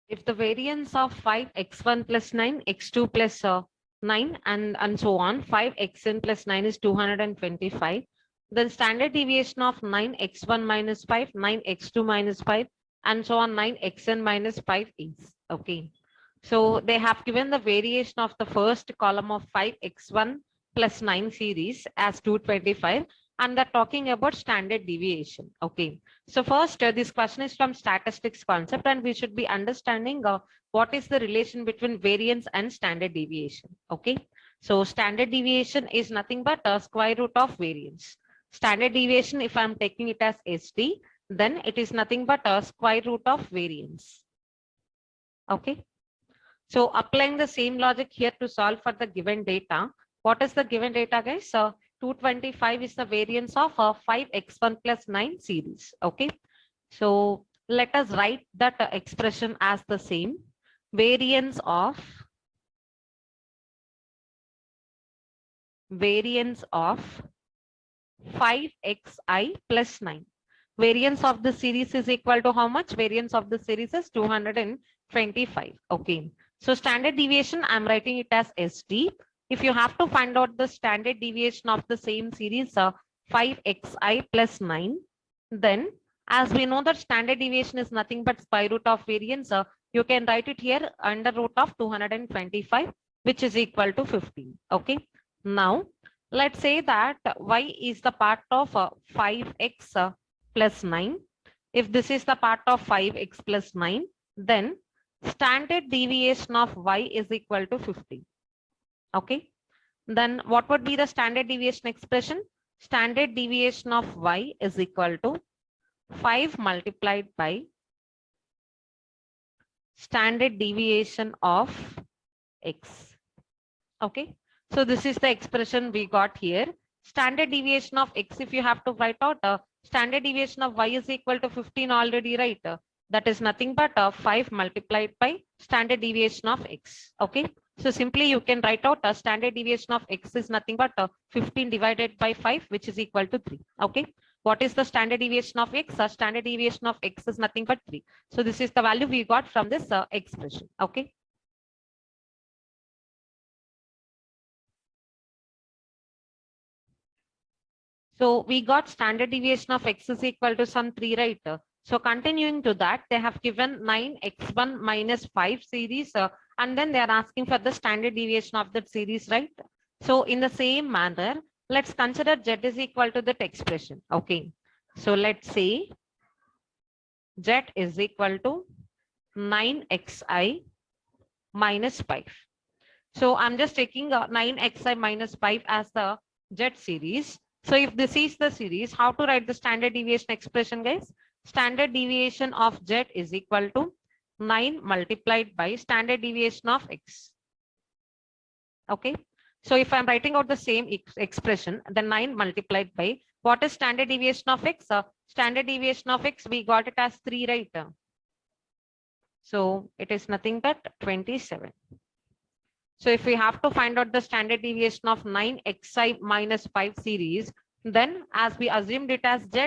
If the variance of 5x1 plus 9, x2 plus 9 and so on, 5xn plus 9 is 225. Then standard deviation of 9x1 minus 5, 9x2 minus 5 and so on 9xn minus 5 is. Okay. So they have given the variation of the first column of 5x1 plus 9 series as 225 and they're talking about standard deviation. Okay. So first, this question is from statistics concept and we should be understanding what is the relation between variance and standard deviation. Okay. So standard deviation is nothing but a square root of variance. Standard deviation, if I'm taking it as SD, then it is nothing but a square root of variance. Okay. So applying the same logic here to solve for the given data. What is the given data, guys? 225 is the variance of 5x1 plus 9 series. Okay. So let us write that expression as the same. Variance of 5xi plus 9. Variance of the series is equal to how much? Variance of the series is 225. Okay. So standard deviation, I'm writing it as SD. If you have to find out the standard deviation of the same series, 5xi plus 9, then as we know that standard deviation is nothing but square root of variance, you can write it here under root of 225, which is equal to 15. Okay. Now, let's say that y is the part of 5x plus 9. If this is the part of 5x plus 9, then standard deviation of y is equal to 50. Okay. Then what would be the standard deviation expression? Standard deviation of y is equal to 5 multiplied by standard deviation of x. Okay. So this is the expression we got here. Standard deviation of x, if you have to write out, standard deviation of y is equal to 15 already, right? That is nothing but 5 multiplied by standard deviation of x. Okay. So simply you can write out a standard deviation of x is nothing but 15 divided by 5, which is equal to 3. Okay. What is the standard deviation of x? Standard deviation of x is nothing but 3. So this is the value we got from this expression. Okay. So we got standard deviation of x is equal to some 3, right? So continuing to that, they have given 9x1 minus 5 series and then they are asking for the standard deviation of that series, right? So in the same manner, let's consider z is equal to that expression. Okay. So let's say z is equal to 9xi minus 5. So I'm just taking 9xi minus 5 as the z series. So if this is the series, how to write the standard deviation expression, guys? Standard deviation of z is equal to 9 multiplied by standard deviation of x. Okay. So if I'm writing out the same expression, then 9 multiplied by what is standard deviation of x? Standard deviation of x, we got it as 3, right? So it is nothing but 27. So if we have to find out the standard deviation of 9xi minus 5 series, then as we assumed it as z,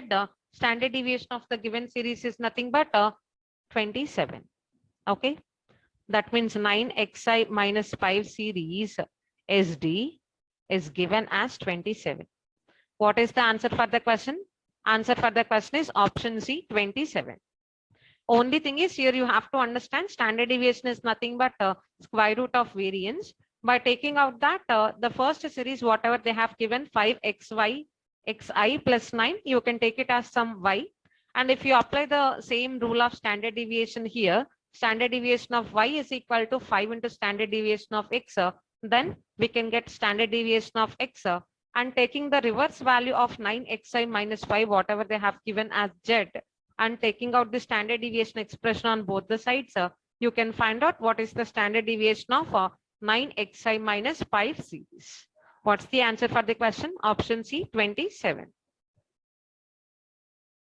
standard deviation of the given series is nothing but 27. Okay. That means 9xi minus 5 series SD is given as 27. What is the answer for the question? Answer for the question is option C, 27. Only thing is here you have to understand standard deviation is nothing but square root of variance. By taking out that the first series, whatever they have given 5xi plus 9, you can take it as some y. And if you apply the same rule of standard deviation here, standard deviation of y is equal to 5 into standard deviation of x, then we can get standard deviation of x. And taking the reverse value of 9xi minus 5, whatever they have given as z, and taking out the standard deviation expression on both the sides, you can find out what is the standard deviation of 9xi minus 5 series. What's the answer for the question? Option C, 27.